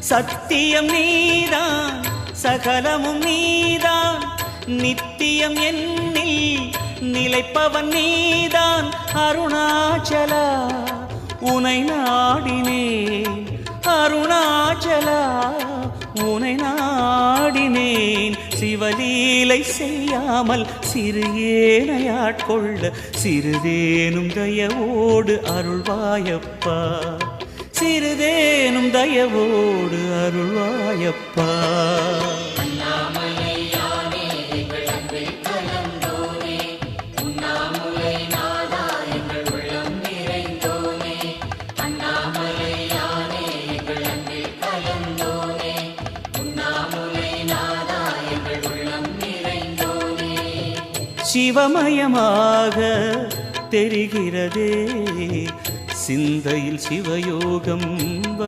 சத்தியம் நீதான் சகலமும் நீதான் நித்தியம் என்னில் நிலைப்பவன் நீதான் அருணாச்சலா உனை நாடினேன் அருணாச்சலா உனை நாடினேன் சிவலீலை செய்யாமல் சிறு ஏனையாட்கொள்ள சிறிதேனும் தயவோடு அருள்வாயப்பா சிறிதேனும் தயவோடு அருள்வாயப்பா சிவமயமாக தெரிகிறதே சிந்தையில் சிவயோகம்